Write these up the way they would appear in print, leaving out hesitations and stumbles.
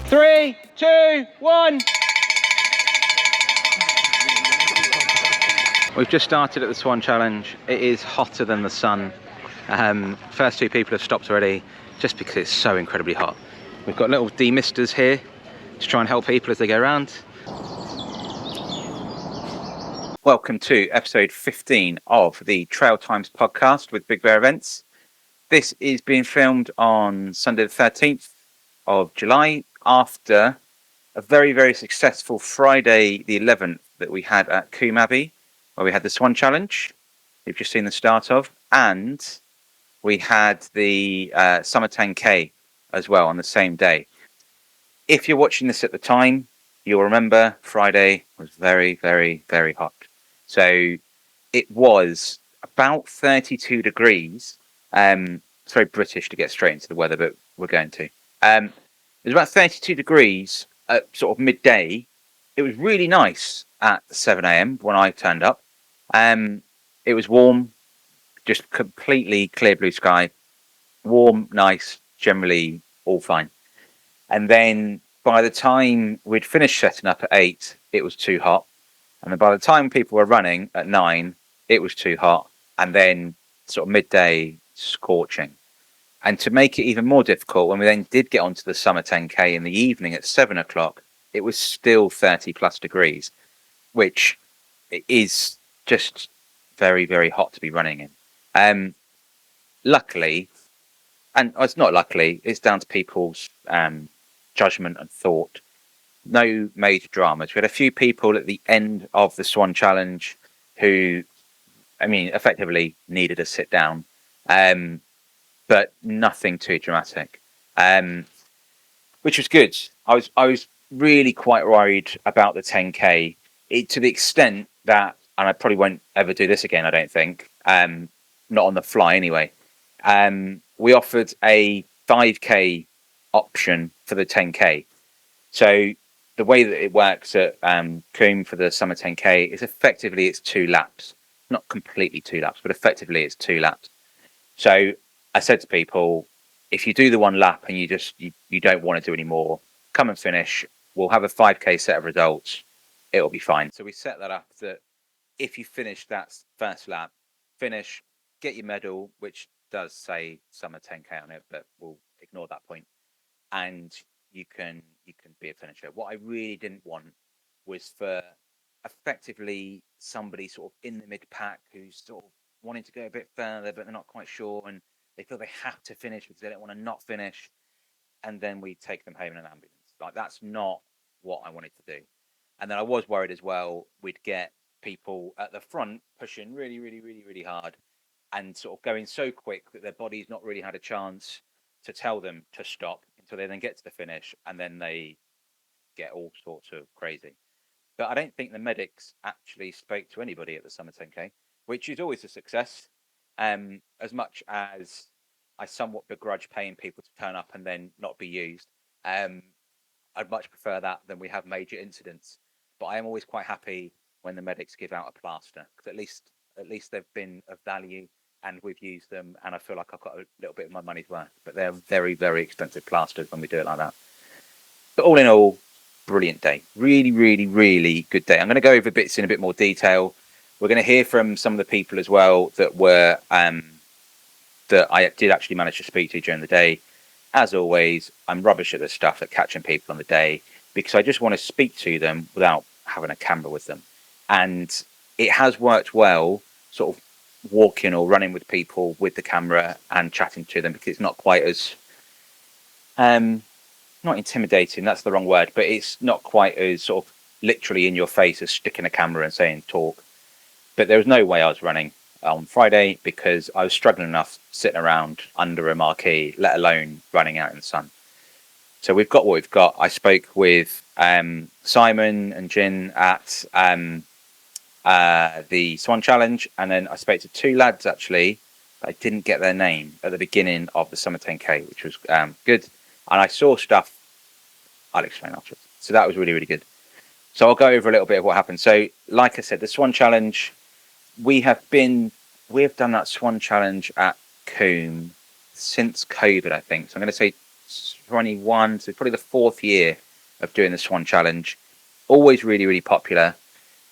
Three, two, one. We've just started at the Swan Challenge. It is hotter than the sun. First two people have stopped already just because it's so incredibly hot. We've got little demisters here to try and help people as they go around. Welcome to episode 15 of the Trail Times podcast with Big Bear Events. This is being filmed on Sunday the 13th of July after a very, very successful Friday the 11th that we had at Coombe Abbey, where we had the Swan Challenge, you've just seen the start of, and we had the Summer 10K as well on the same day. If you're watching this at the time, you'll remember Friday was very, very, very hot. So it was about 32 degrees. It's very British to get straight into the weather, but we're going to. It was about 32 degrees at sort of midday. It was really nice at 7 a.m. when I turned up. It was warm, just completely clear blue sky. Warm, nice, generally all fine. And then by the time we'd finished setting up at 8, it was too hot. And then by the time people were running at 9, it was too hot. And then sort of midday, scorching. And to make it even more difficult, when we then did get onto the Summer 10K in the evening at 7 o'clock, it was still 30 plus degrees, which is just very, very hot to be running in. Luckily, and it's not luckily, it's down to people's judgment and thought. No major dramas. We had a few people at the end of the Swan Challenge who, effectively needed a sit down. But nothing too dramatic, which was good. I was really quite worried about the 10K, to the extent that, and I probably won't ever do this again, I don't think, not on the fly anyway. We offered a 5K option for the 10K. So the way that it works at Coombe for the Summer 10K is effectively it's 2 laps, not completely 2 laps, but effectively it's 2 laps. So I said to people, if you do the 1 lap and you don't want to do any more, come and finish. We'll have a 5K set of results. It'll be fine. So we set that up that if you finish that first lap, finish, get your medal, which does say Summer 10K on it, but we'll ignore that point. And you can be a finisher. What I really didn't want was for effectively somebody sort of in the mid-pack who's sort of wanting to go a bit further, but they're not quite sure, and they feel they have to finish because they don't want to not finish, and then we take them home in an ambulance. Like, that's not what I wanted to do. And then I was worried as well we'd get people at the front pushing really, really, really, really hard and sort of going so quick that their body's not really had a chance to tell them to stop until they then get to the finish, and then they get all sorts of crazy. But I don't think the medics actually spoke to anybody at the Summer 10K, which is always a success. As much as I somewhat begrudge paying people to turn up and then not be used, I'd much prefer that than we have major incidents. But I am always quite happy when the medics give out a plaster, because at least they've been of value and we've used them, and I feel like I've got a little bit of my money's worth. But they're very, very expensive plasters when we do it like that. But all in all, brilliant day. Really, really, really good day. I'm going to go over bits in a bit more detail. We're going to hear from some of the people as well that were that I did actually manage to speak to during the day. As always, I'm rubbish at this stuff, at catching people on the day, because I just want to speak to them without having a camera with them. And it has worked well, sort of walking or running with people with the camera and chatting to them, because it's not quite as not intimidating, that's the wrong word, but it's not quite as sort of literally in your face as sticking a camera and saying talk. But there was no way I was running on Friday, because I was struggling enough sitting around under a marquee, let alone running out in the sun. So we've got what we've got. I spoke with Simon and Jin at the Swan Challenge, and then I spoke to 2 lads actually, but I didn't get their name at the beginning of the Summer 10K, which was good. And I saw stuff I'll explain afterwards. So that was really, really good. So I'll go over a little bit of what happened. So like I said, the Swan Challenge we have done that Swan Challenge at Coombe since COVID, I think. So I'm going to say 21, so probably the 4th year of doing the Swan Challenge. Always really, really popular.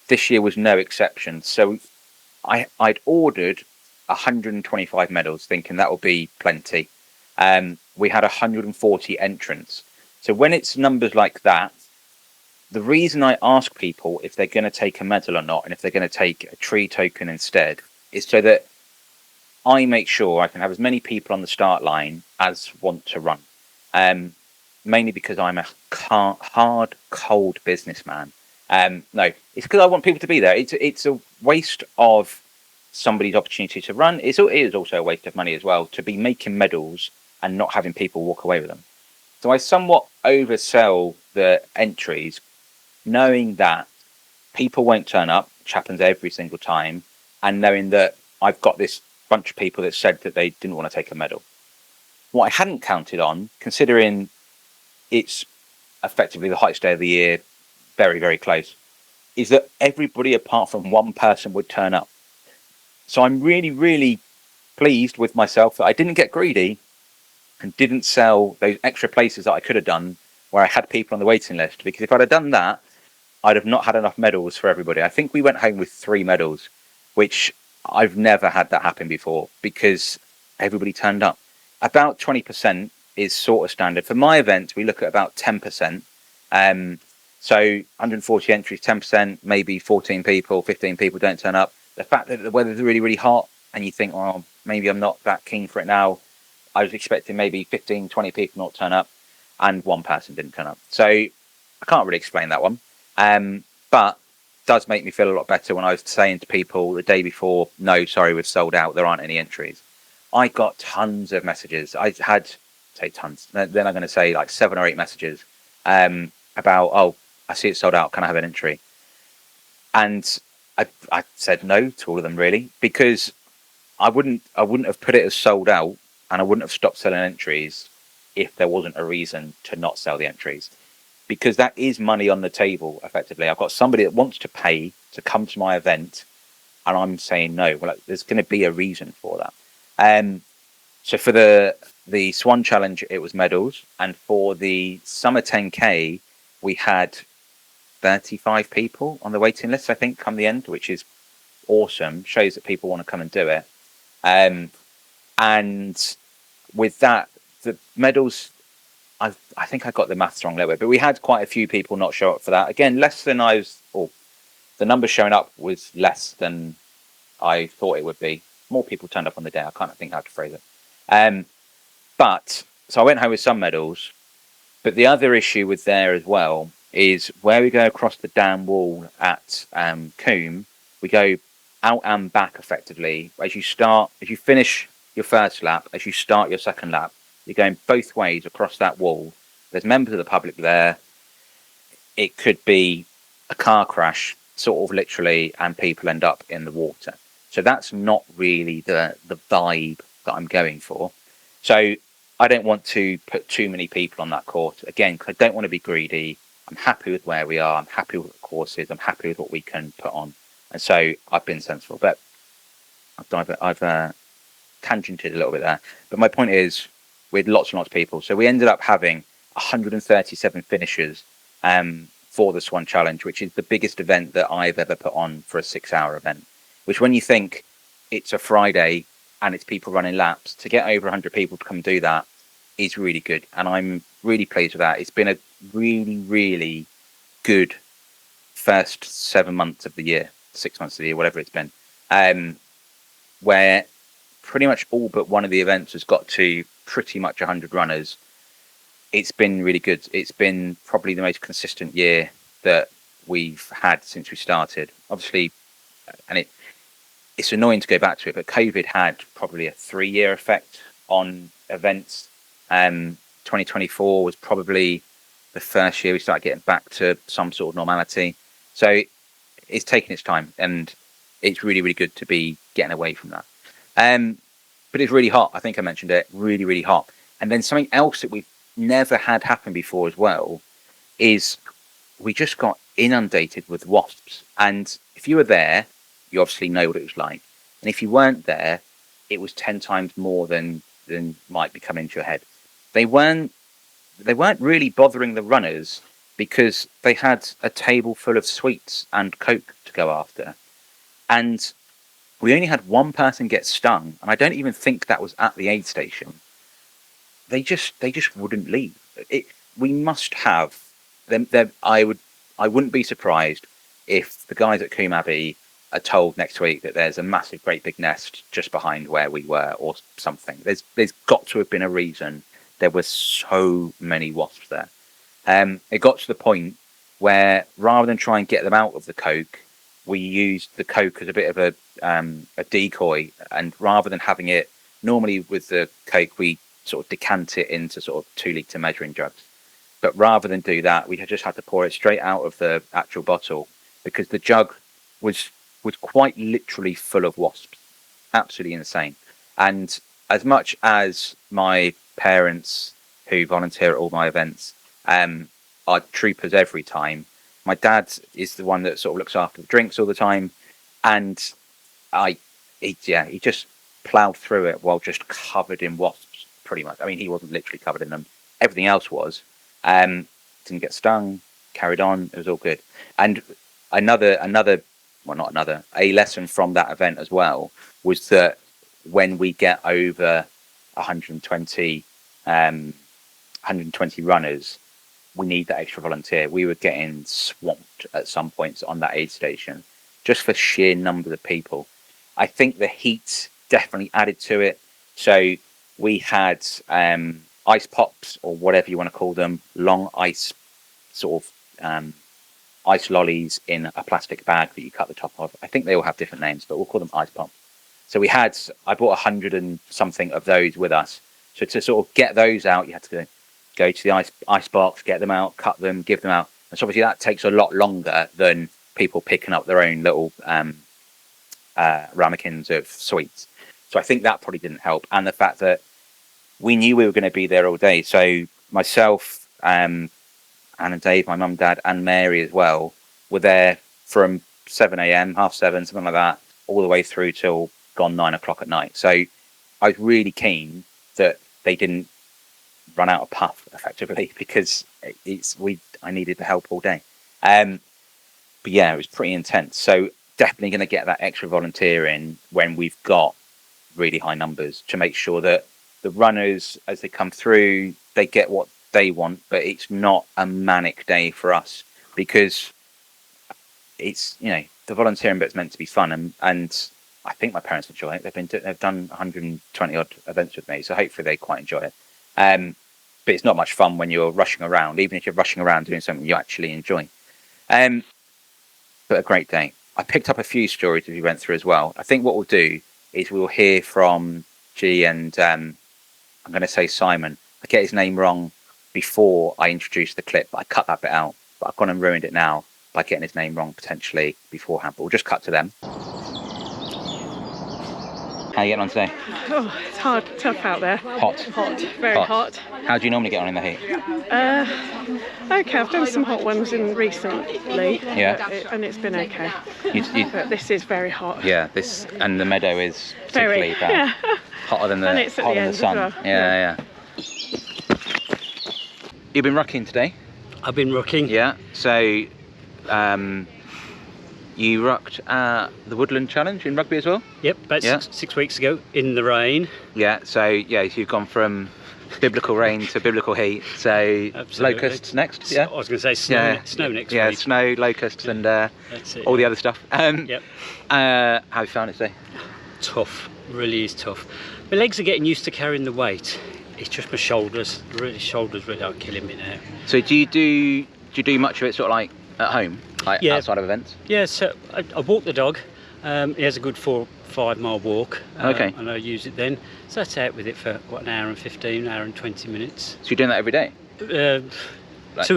This year was no exception. So I'd ordered 125 medals, thinking that will be plenty. We had 140 entrants. So when it's numbers like that, the reason I ask people if they're going to take a medal or not, and if they're going to take a tree token instead, is so that I make sure I can have as many people on the start line as want to run. Mainly because I'm a hard, cold businessman. No, it's because I want people to be there. It's a waste of somebody's opportunity to run. It is also a waste of money as well to be making medals and not having people walk away with them. So I somewhat oversell the entries, knowing that people won't turn up, which happens every single time, and knowing that I've got this bunch of people that said that they didn't want to take a medal. What I hadn't counted on, considering it's effectively the hottest day of the year, very, very close, is that everybody apart from one person would turn up. So I'm really, really pleased with myself that I didn't get greedy and didn't sell those extra places that I could have done where I had people on the waiting list. Because if I'd have done that, I'd have not had enough medals for everybody. I think we went home with 3 medals, which I've never had that happen before because everybody turned up. About 20% is sort of standard. For my event, we look at about 10%. So 140 entries, 10%, maybe 14 people, 15 people don't turn up. The fact that the weather's really, really hot and you think, oh, maybe I'm not that keen for it now. I was expecting maybe 15, 20 people not turn up and one person didn't turn up. So I can't really explain that one. But it does make me feel a lot better when I was saying to people the day before, no, sorry, we've sold out. There aren't any entries. I got tons of messages. I had, say tons, then I'm going to say like 7 or 8 messages about, oh, I see it's sold out. Can I have an entry? And I said no to all of them really, because I wouldn't have put it as sold out and I wouldn't have stopped selling entries if there wasn't a reason to not sell the entries, because that is money on the table. Effectively, I've got somebody that wants to pay to come to my event and I'm saying no. Well, there's going to be a reason for that. So for the Swan Challenge, it was medals, and for the Summer 10K, we had 35 people on the waiting list, I think, come the end, which is awesome. Shows that people want to come and do it. And with that, the medals, I think I got the maths wrong a little bit, but we had quite a few people not show up for that. Again, less than the numbers showing up was less than I thought it would be. More people turned up on the day. I can't think how to phrase it. But so I went home with some medals, but the other issue with there as well is where we go across the dam wall at Coombe, we go out and back effectively. As you finish your first lap, as you start your second lap, you're going both ways across that wall. There's members of the public there. It could be a car crash, sort of literally, and people end up in the water. So that's not really the vibe that I'm going for. So I don't want to put too many people on that course. Again, because I don't want to be greedy. I'm happy with where we are. I'm happy with the courses. I'm happy with what we can put on. And so I've been sensible. But I've tangented a little bit there. But my point is, we had lots and lots of people. So we ended up having 137 finishers for the Swan Challenge, which is the biggest event that I've ever put on for a 6-hour event. Which, when you think it's a Friday and it's people running laps, to get over 100 people to come do that is really good. And I'm really pleased with that. It's been a really, really good first 7 months of the year, 6 months of the year, whatever it's been, where pretty much all but one of the events has got to pretty much 100 runners. It's been really good. It's been probably the most consistent year that we've had since we started. Obviously, and it's annoying to go back to it, but COVID had probably a 3-year effect on events. 2024 was probably the first year we started getting back to some sort of normality. So it's taken its time, and it's really, really good to be getting away from that. But it's really hot. I think I mentioned it. Really, really hot. And then something else that we've never had happen before as well is we just got inundated with wasps. And if you were there, you obviously know what it was like. And if you weren't there, it was 10 times more than might be coming into your head. They weren't really bothering the runners because they had a table full of sweets and Coke to go after. And we only had one person get stung, and I don't even think that was at the aid station. They just wouldn't leave. We must have them. I wouldn't be surprised if the guys at Coombe Abbey are told next week that there's a massive, great big nest just behind where we were, or something. There's got to have been a reason. There were so many wasps there. It got to the point where rather than try and get them out of the Coke, we used the Coke as a bit of a decoy, and rather than having it normally with the Coke, we sort of decant it into sort of 2-litre measuring jugs. But rather than do that, we just had to pour it straight out of the actual bottle because the jug was quite literally full of wasps. Absolutely insane. And as much as my parents, who volunteer at all my events, are troopers every time, my dad is the one that sort of looks after the drinks all the time, and he just ploughed through it while just covered in wasps, pretty much. I mean, he wasn't literally covered in them. Everything else was. Didn't get stung, carried on, it was all good. And a lesson from that event as well was that when we get over 120 runners, we need that extra volunteer. We were getting swamped at some points on that aid station just for sheer numbers of people. I think the heat definitely added to it. So we had ice pops, or whatever you want to call them, long ice sort of ice lollies in a plastic bag that you cut the top of. I think they all have different names, but we'll call them ice pop. So I bought 100 and something of those with us. So to sort of get those out, you had to go to the ice box, get them out, cut them, give them out. And so obviously that takes a lot longer than people picking up their own little ramekins of sweets. So I think that probably didn't help. And the fact that we knew we were going to be there all day. So myself, Anne and Dave, my mum, dad, and Mary as well, were there from 7 a.m, 7:30, something like that, all the way through till gone 9 o'clock at night. So I was really keen that they didn't run out of puff, effectively, because I needed the help all day. But yeah, it was pretty intense. So definitely going to get that extra volunteer in when we've got really high numbers to make sure that the runners, as they come through, they get what they want, but it's not a manic day for us, because it's, the volunteering bit's meant to be fun, and I think my parents enjoy it. They've done 120 odd events with me, so hopefully they quite enjoy it. But it's not much fun when you're rushing around, even if you're rushing around doing something you actually enjoy. But a great day. I picked up a few stories that we went through as well. I think what we'll do is we'll hear from G and I'm going to say Simon. I get his name wrong before I introduced the clip, but I cut that bit out. But I've gone and ruined it now by getting his name wrong potentially beforehand. But we'll just cut to them. How are you getting on today? Oh, it's hard, tough out there. Hot. Very hot. How do you normally get on in the heat? Okay, I've done some hot ones recently. Yeah. And it's been okay. But this is very hot. Yeah, and the meadow is particularly bad. Yeah. Hotter than and it's at the end sun. As well. Yeah. You've been rucking today? I've been rucking. Yeah. So, you rucked at the Woodland Challenge in Rugby as well? Yep, about 6 weeks ago in the rain. Yeah, so you've gone from biblical rain to biblical heat. So absolutely. Locusts next, yeah? I was going to say snow next week. Yeah, snow, locusts and all the other stuff. Yep. How have you found it today? Tough, really is tough. My legs are getting used to carrying the weight. It's just my shoulders. Shoulders really are killing me now. So do you do much of it sort of like at home? Outside of events? Yeah, so I walk the dog. He has a good 4 or 5 mile walk. Okay. And I use it then. So that's out with it for an hour and 15, hour and 20 minutes. So you're doing that every day? 2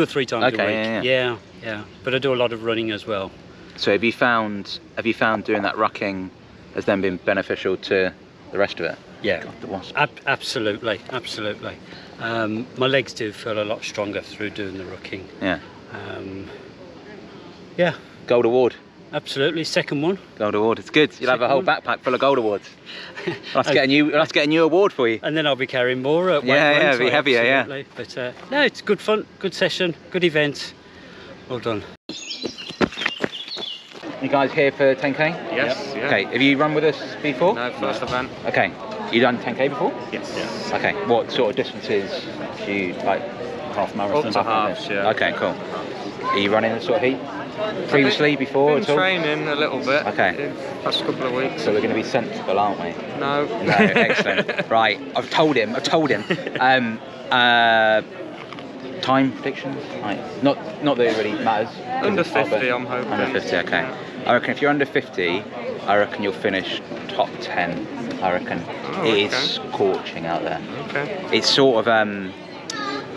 or 3 times a week. Yeah. But I do a lot of running as well. So have you found doing that rucking has then been beneficial to the rest of it? Yeah. God, the wasp. Absolutely. My legs do feel a lot stronger through doing the rucking. Yeah. Yeah. Gold award. Absolutely, second one. Gold award. It's good. You'll have a whole Second backpack full of gold awards. We'll have to get a new award for you. And then I'll be carrying more at weight, Yeah, won't it'll be I? heavier, yeah. Absolutely. But no, it's good fun, good session, good event. Well done. You guys here for 10k? Yes, yeah. Okay, have you run with us before? No, first event. Okay, you done 10k before? Yes. Yes. Okay, what sort of distances do you like? Half marathon? Up to halves, yeah. Okay, cool. Are you running the sort of heat previously before Been at all? training a little bit. Okay. In the past couple of weeks. So we're going to be sensible, aren't we? No. No, excellent. Right, I've told him. Time predictions? Right. Not that it really matters. Under 50, I'm hoping. Under 50, okay. Yeah. I reckon if you're under 50, I reckon you'll finish top 10. I reckon it is scorching out there. Okay. It's sort of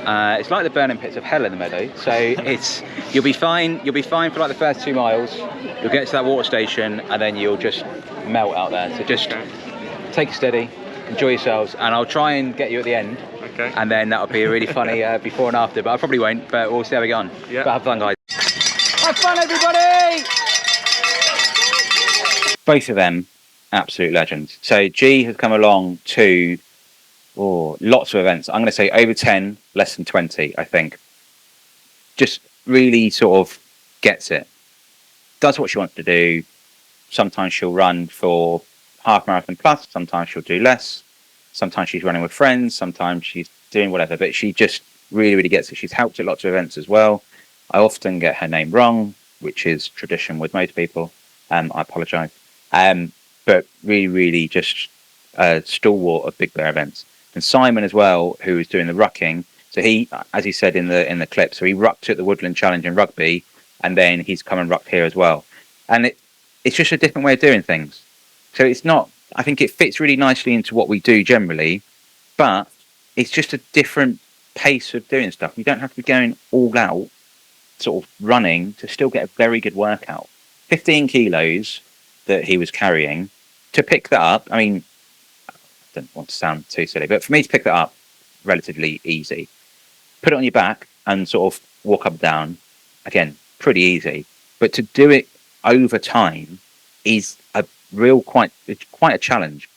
it's like the burning pits of hell in the meadow. So you'll be fine. You'll be fine for like the first 2 miles. You'll get to that water station and then you'll just melt out there. So just take it steady, enjoy yourselves, and I'll try and get you at the end. Okay. And then that'll be a really funny before and after. But I probably won't. But we'll see how we go on. Yeah. But have fun, guys. Have fun, everybody! Both of them, absolute legends. So G has come along to lots of events. I'm going to say over 10, less than 20, I think. Just really sort of gets it. Does what she wants to do. Sometimes she'll run for half marathon plus. Sometimes she'll do less. Sometimes she's running with friends. Sometimes she's doing whatever. But she just really, really gets it. She's helped at lots of events as well. I often get her name wrong, which is tradition with most people. I apologise. But really, really just a stalwart of Big Bear events. And Simon as well, who is doing the rucking. So he, as he said in the clip, so he rucked at the Woodland Challenge in Rugby, and then he's come and rucked here as well. And it's just a different way of doing things. So it's not, I think it fits really nicely into what we do generally, but it's just a different pace of doing stuff. You don't have to be going all out, sort of running, to still get a very good workout. 15 kilos that he was carrying, to pick that up, I mean, I don't want to sound too silly, but for me to pick that up, relatively easy. Put it on your back and sort of walk up and down, again, pretty easy. But to do it over time is it's quite a challenge.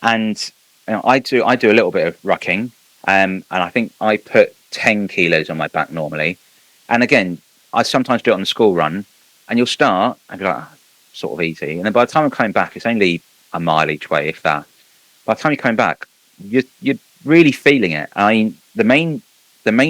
And I do a little bit of rucking, and I think I put 10 kilos on my back normally. And again, I sometimes do it on the school run, and you'll start and be like, sort of easy. And then by the time I'm coming back, it's only a mile each way, if that. By the time you're coming back, you're really feeling it. I mean, the main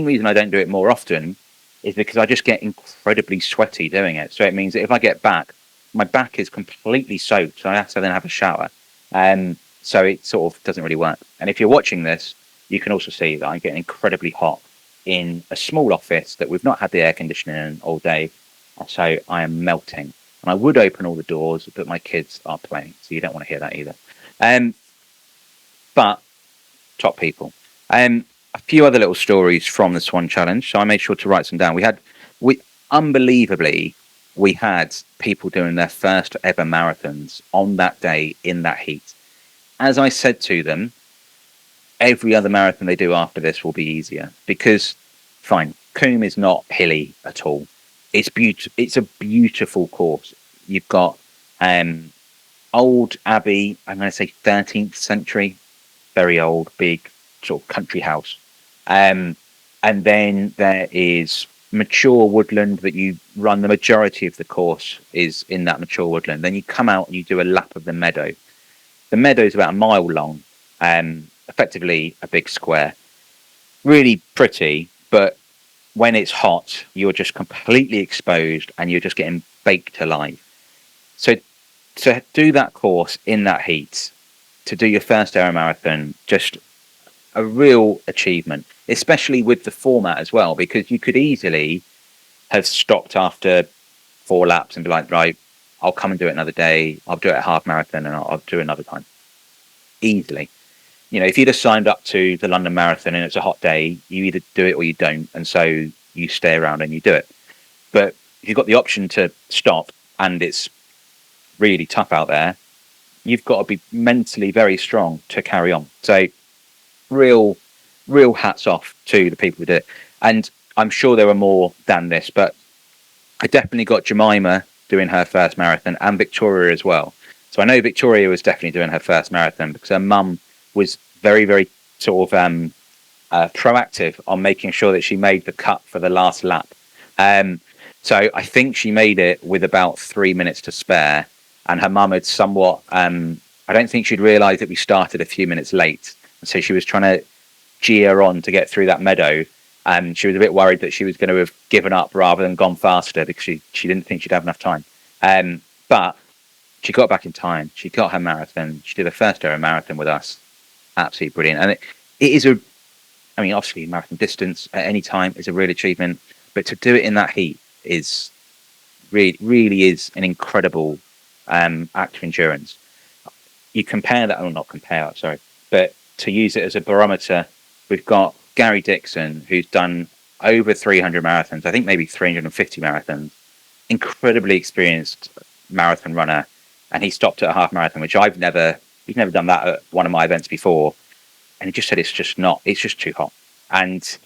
reason I don't do it more often is because I just get incredibly sweaty doing it. So it means that if I get back, my back is completely soaked, so I have to then have a shower. So it sort of doesn't really work. And if you're watching this, you can also see that I'm getting incredibly hot in a small office that we've not had the air conditioning in all day. So I am melting. And I would open all the doors, but my kids are playing, so you don't want to hear that either. But top people. A few other little stories from the Swan Challenge, so I made sure to write some down. Unbelievably, we had people doing their first ever marathons on that day in that heat. As I said to them, every other marathon they do after this will be easier because, fine, Coombe is not hilly at all. It's a beautiful course. You've got old abbey, I'm going to say 13th century, very old, big sort of country house. And then there is mature woodland that you run. The majority of the course is in that mature woodland. Then you come out and you do a lap of the meadow. The meadow is about a mile long, effectively a big square. Really pretty, but when it's hot, you're just completely exposed and you're just getting baked alive. So to do that course in that heat, to do your first ever marathon, just a real achievement, especially with the format as well, because you could easily have stopped after 4 laps and be like, right, I'll come and do it another day. I'll do it at half marathon and I'll do it another time. Easily. You know, if you'd have signed up to the London Marathon and it's a hot day, you either do it or you don't. And so you stay around and you do it. But if you've got the option to stop and it's really tough out there, you've got to be mentally very strong to carry on. So real hats off to the people who did it. And I'm sure there were more than this, but I definitely got Jemima doing her first marathon, and Victoria as well. So I know Victoria was definitely doing her first marathon because her mum was very, very sort of proactive on making sure that she made the cut for the last lap. So I think she made it with about 3 minutes to spare, and her mum had somewhat. I don't think she'd realised that we started a few minutes late, and so she was trying to gear on to get through that meadow. And she was a bit worried that she was going to have given up rather than gone faster because she didn't think she'd have enough time. But she got back in time. She got her marathon. She did her first ever marathon with us. Absolutely brilliant. And it is obviously marathon distance at any time is a real achievement, but to do it in that heat is really is an incredible act of endurance. You compare that, or not compare, sorry, but to use it as a barometer, we've got Gary Dixon, who's done over 300 marathons, I think maybe 350 marathons, incredibly experienced marathon runner, and he stopped at a half marathon, which he's never done that at one of my events before, and he just said it's just too hot. And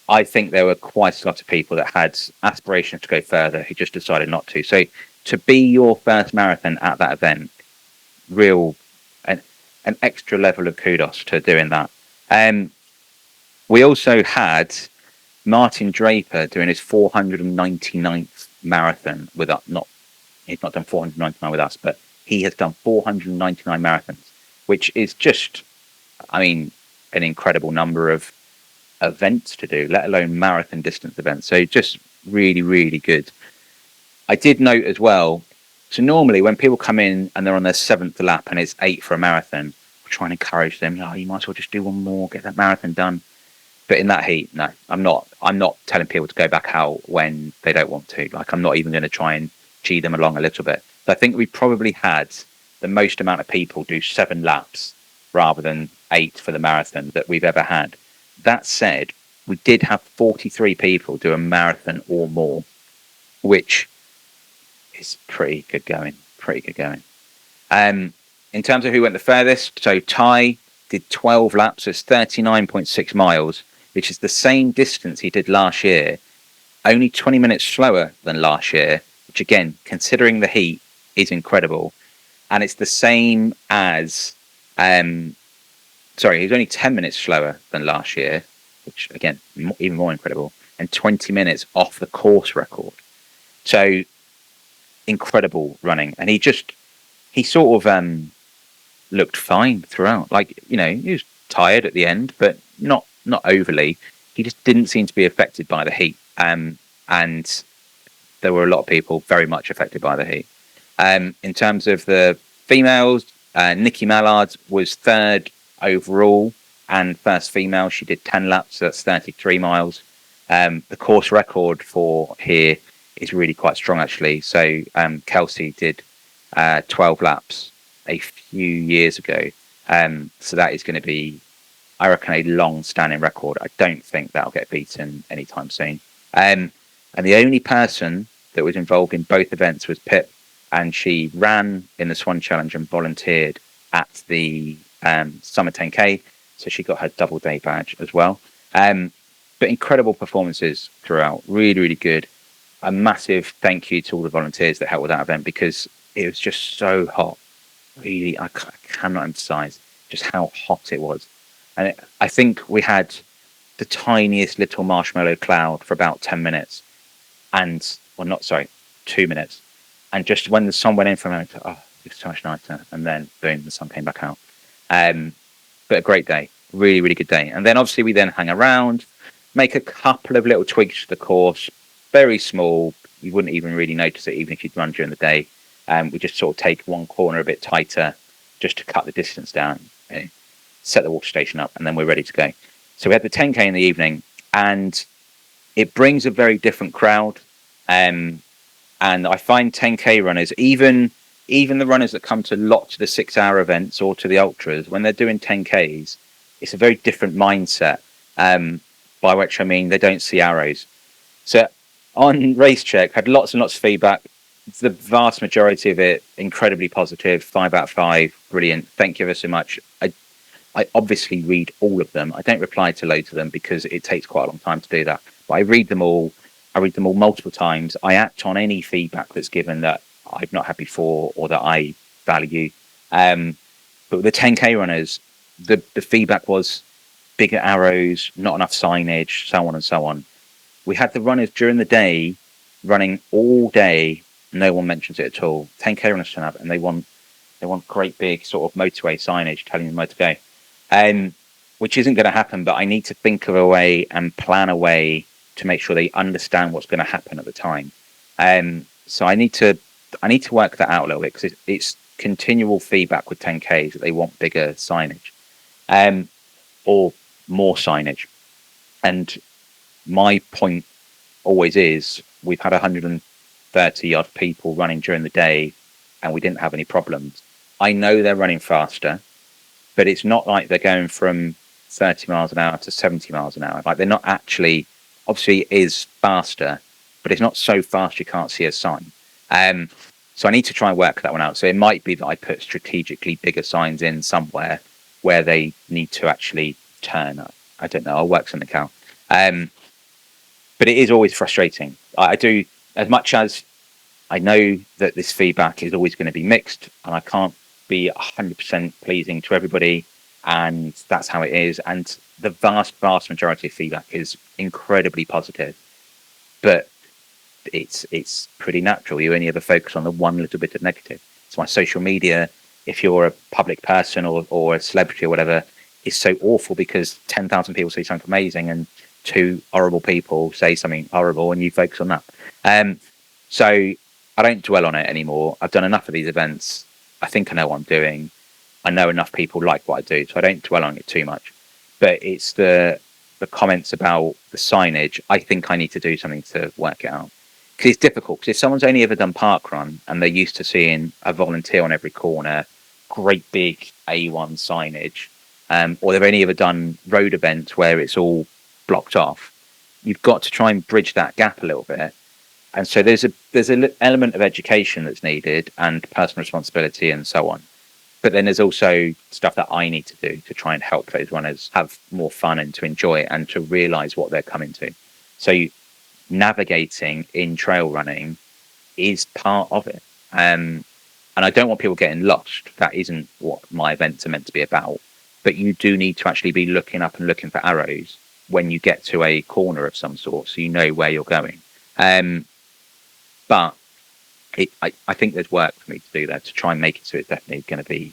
I think there were quite a lot of people that had aspirations to go further who just decided not to. So to be your first marathon at that event, an extra level of kudos to doing that. We also had Martin Draper doing his 499th marathon with us. He's not done 499 with us, but he has done 499 marathons, which is just, an incredible number of events to do, let alone marathon distance events. So just really, really good. I did note as well, so normally when people come in and they're on their 7th lap and it's 8 for a marathon, I try and encourage them, you might as well just do one more, get that marathon done. But in that heat, no, I'm not telling people to go back out when they don't want to. Like, I'm not even going to try and gee them along a little bit. So I think we probably had the most amount of people do 7 laps rather than 8 for the marathon that we've ever had. That said, we did have 43 people do a marathon or more, which is pretty good going. In terms of who went the furthest, so Ty did 12 laps, it's 39.6 miles, which is the same distance he did last year, only 20 minutes slower than last year, which again, considering the heat, is incredible. And it's the same as, he was only 10 minutes slower than last year, which again, even more incredible, and 20 minutes off the course record. So incredible running. And he sort of looked fine throughout. Like, he was tired at the end, but not overly. He just didn't seem to be affected by the heat. And there were a lot of people very much affected by the heat. In terms of the females, Nikki Mallard was 3rd overall and first female. She did 10 laps, so that's 33 miles. The course record for here is really quite strong, actually. So Kelsey did 12 laps a few years ago. So that is going to be, I reckon, a long-standing record. I don't think that'll get beaten anytime soon. And the only person that was involved in both events was Pip, and she ran in the Swan Challenge and volunteered at the Summer 10K, so she got her double day badge as well. But incredible performances throughout, really, really good. A massive thank you to all the volunteers that helped with that event because it was just so hot. Really, I cannot emphasize just how hot it was. And I think we had the tiniest little marshmallow cloud for about 10 minutes. 2 minutes. And just when the sun went in for a moment, it's so much nicer. And then, boom, the sun came back out. But a great day. Really, really good day. And then obviously we then hang around, make a couple of little tweaks to the course. Very small. You wouldn't even really notice it even if you'd run during the day. We just sort of take one corner a bit tighter just to cut the distance down, set the water station up, and then we're ready to go. So we had the 10K in the evening, and it brings a very different crowd. And I find 10K runners, even the runners that come to lots of the 6-hour events or to the ultras, when they're doing 10Ks, it's a very different mindset, by which I mean they don't see arrows. So on RaceCheck, had lots and lots of feedback. The vast majority of it, incredibly positive, 5 out of 5, brilliant. Thank you ever so much. I obviously read all of them. I don't reply to loads of them because it takes quite a long time to do that. But I read them all, I read them all multiple times. I act on any feedback that's given that I've not had before or that I value. But with the 10K runners, the feedback was bigger arrows, not enough signage, so on and so on. We had the runners during the day running all day. No one mentions it at all. 10K runners turn up and they want great big sort of motorway signage telling them where to go, which isn't going to happen. But I need to think of a way and plan a way to make sure they understand what's going to happen at the time. So I need to work that out a little bit, because it's continual feedback with 10Ks that they want bigger signage, or more signage. And my point always is, we've had 130 odd people running during the day and we didn't have any problems. I know they're running faster, but it's not like they're going from 30 miles an hour to 70 miles an hour. Like, they're not actually, obviously it is faster, but it's not so fast you can't see a sign. So I need to try and work that one out. So it might be that I put strategically bigger signs in somewhere where they need to actually turn. I don't know. I'll work something out. But it is always frustrating. I do, as much as I know that this feedback is always going to be mixed, and I can't be 100% pleasing to everybody, and that's how it is. And the vast majority of feedback is incredibly positive, but it's pretty natural. You only ever focus on the one little bit of negative. It's why social media, if you're a public person or a celebrity or whatever, is so awful, because 10,000 people say something amazing and 2 horrible people say something horrible, and you focus on that. So I don't dwell on it anymore. I've done enough of these events. I think I know what I'm doing. I know enough people like what I do, so I don't dwell on it too much. But it's the comments about the signage. I think I need to do something to work it out, because it's difficult. Because if someone's only ever done parkrun and they're used to seeing a volunteer on every corner, great big A1 signage, or they've only ever done road events where it's all blocked off, you've got to try and bridge that gap a little bit. And so there's an element of education that's needed, and personal responsibility and so on. But then there's also stuff that I need to do to try and help those runners have more fun and to enjoy it and to realise what they're coming to. So navigating in trail running is part of it. And I don't want people getting lost. That isn't what my events are meant to be about. But you do need to actually be looking up and looking for arrows when you get to a corner of some sort, so you know where you're going. But I think there's work for me to do there to try and make it so it's definitely going to be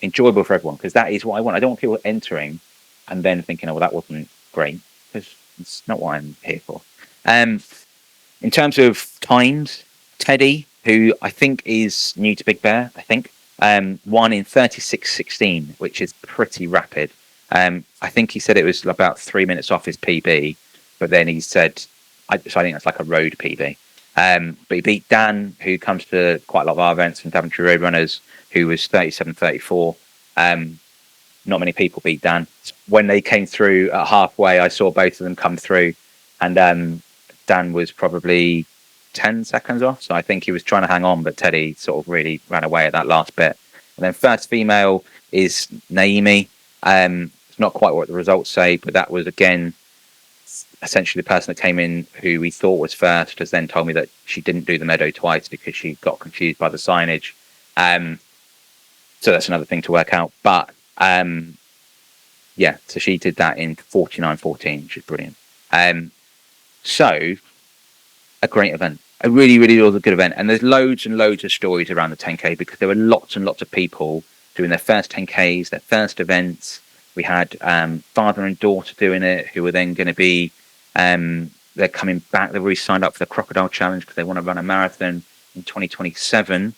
enjoyable for everyone, because that is what I want. I don't want people entering and then thinking, oh, well, that wasn't great, because it's not what I'm here for. In terms of times, Teddy, who I think is new to Big Bear, won in 36:16, which is pretty rapid. I think he said it was about 3 minutes off his PB, but then he said, so I think that's like a road PB. But he beat Dan, who comes to quite a lot of our events from Daventry Road Runners, who was 37:34. Not many people beat Dan. When they came through at halfway, I saw both of them come through, and Dan was probably 10 seconds off. So I think he was trying to hang on, but Teddy sort of really ran away at that last bit. And then first female is Naomi. It's not quite what the results say, but that was, again, essentially the person that came in who we thought was first has then told me that she didn't do the meadow twice because she got confused by the signage. So that's another thing to work out. But yeah, so she did that in 49:14, which is brilliant. So a great event. A really, really was a good event. And there's loads and loads of stories around the 10K, because there were lots and lots of people doing their first 10Ks, their first events. We had father and daughter doing it, who were then going to be, they're coming back. They've already signed up for the Crocodile Challenge because they want to run a marathon in 2027.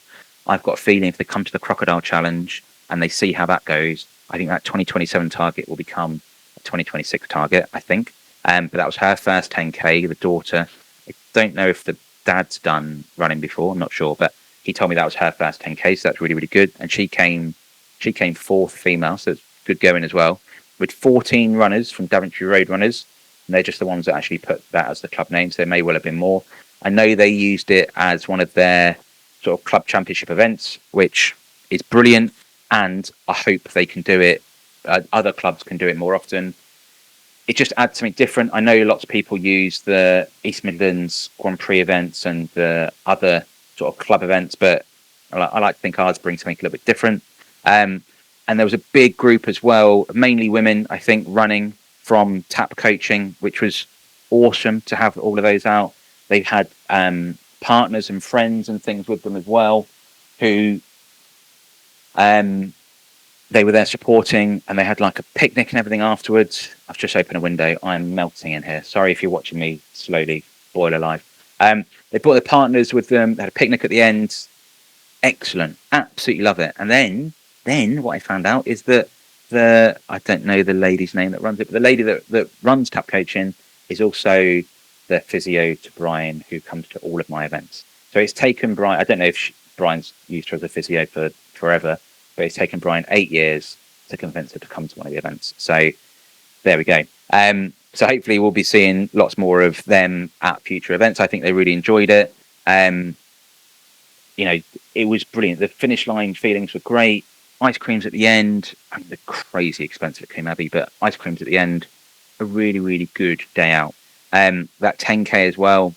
I've got a feeling if they come to the Crocodile Challenge and they see how that goes, I think that 2027 target will become a 2026 target, I think. But that was her first 10K, the daughter. I don't know if the dad's done running before, I'm not sure, but he told me that was her first 10K, so that's really, really good. And she came fourth female, so it's good going as well, with 14 runners from Daventry Road Runners, and they're just the ones that actually put that as the club name, so there may well have been more. I know they used it as one of their sort of club championship events, which is brilliant, and I hope they can do it, other clubs can do it more often. it just adds something different. I know lots of people use the East Midlands Grand Prix events and the other sort of club events, but I like to think ours brings something a little bit different. And there was a big group as well, mainly women, I think, running from tap coaching, which was awesome to have all of those out. They had partners and friends and things with them as well, who they were there supporting, and they had like a picnic and everything afterwards. I've just opened a window. I'm melting in here. Sorry if you're watching me slowly boil alive. They brought their partners with them. They had a picnic at the end. Excellent. Absolutely love it. And then what I found out is that I don't know the lady's name that runs it, but the lady that runs tap coaching is also the physio to Brian, who comes to all of my events. So it's taken Brian, I don't know if Brian's used her as a physio for forever, but it's taken Brian 8 years to convince her to come to one of the events. So there we go. So hopefully we'll be seeing lots more of them at future events. I think they really enjoyed it. You know, it was brilliant. The finish line feelings were great. Ice creams at the end. I mean, they're crazy expensive at Coombe Abbey, but ice creams at the end, a really, really good day out. That 10K as well,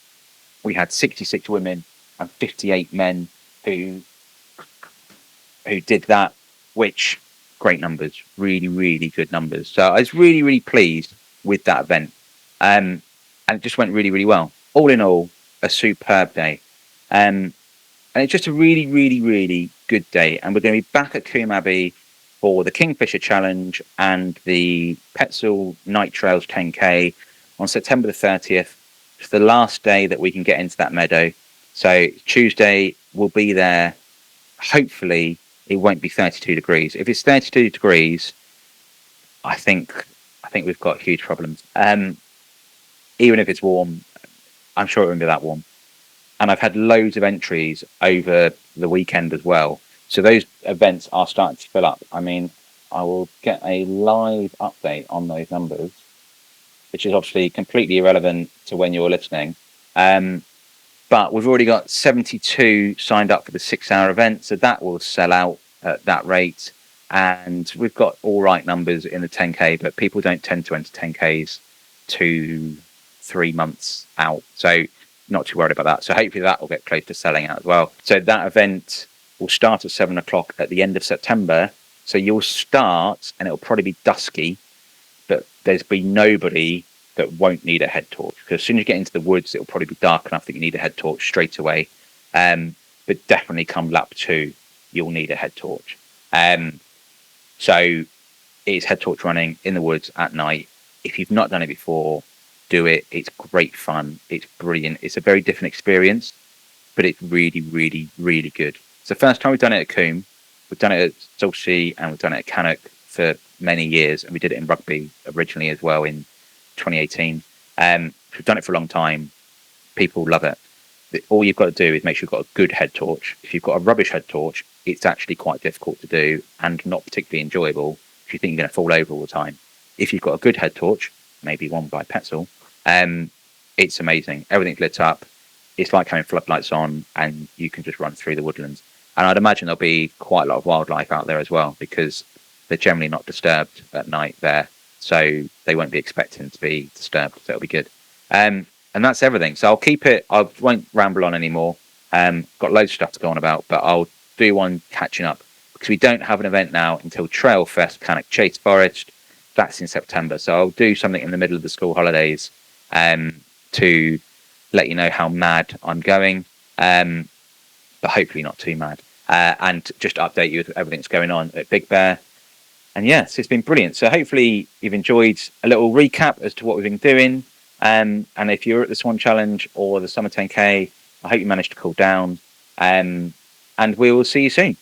we had 66 women and 58 men who did that, which great numbers, really, really good numbers. So I was really, really pleased with that event. And it just went really, really well. All in all, a superb day. And it's just a really, really, really good day. And we're going to be back at Coombe Abbey for the Kingfisher Challenge and the Petzl Night Trails 10K on September the 30th. It's the last day that we can get into that meadow. So Tuesday, we'll be there. Hopefully, it won't be 32 degrees. If it's 32 degrees, I think we've got huge problems. Even if it's warm, I'm sure it won't be that warm. And I've had loads of entries over the weekend as well. So those events are starting to fill up. I mean, I will get a live update on those numbers, which is obviously completely irrelevant to when you're listening. But we've already got 72 signed up for the 6-hour event, so that will sell out at that rate. And we've got all right numbers in the 10K, but people don't tend to enter 10Ks 2-3 months out. So not too worried about that. So hopefully that will get close to selling out as well. So that event will start at 7 o'clock at the end of September. So you'll start, and it'll probably be dusky, but there's been nobody that won't need a head torch, because as soon as you get into the woods, it'll probably be dark enough that you need a head torch straight away. But definitely come lap 2, you'll need a head torch. So it's head torch running in the woods at night. If you've not done it before, do it. It's great fun. It's brilliant. It's a very different experience, but it's really, really, really good. It's the first time we've done it at Coombe. We've done it at Scorching and we've done it at Cannock for many years, and we did it in rugby originally as well in 2018. We've done it for a long time. People love it. All you've got to do is make sure you've got a good head torch. If you've got a rubbish head torch, it's actually quite difficult to do and not particularly enjoyable if you think you're going to fall over all the time. If you've got a good head torch, maybe one by Petzl, it's amazing. Everything's lit up. It's like having floodlights on, and you can just run through the woodlands. And I'd imagine there'll be quite a lot of wildlife out there as well, because they're generally not disturbed at night there. So they won't be expecting to be disturbed. So it'll be good. And that's everything. So I'll keep it. I won't ramble on anymore. Got loads of stuff to go on about, but I'll do one catching up, because we don't have an event now until TrailFest Cannock Chase Forest. That's in September. So I'll do something in the middle of the school holidays to let you know how mad I'm going, but hopefully not too mad. And just update you with everything that's going on at Big Bear. And yes, it's been brilliant. So hopefully you've enjoyed a little recap as to what we've been doing. And if you're at the Swan Challenge or the Summer 10K, I hope you managed to cool down. And we will see you soon.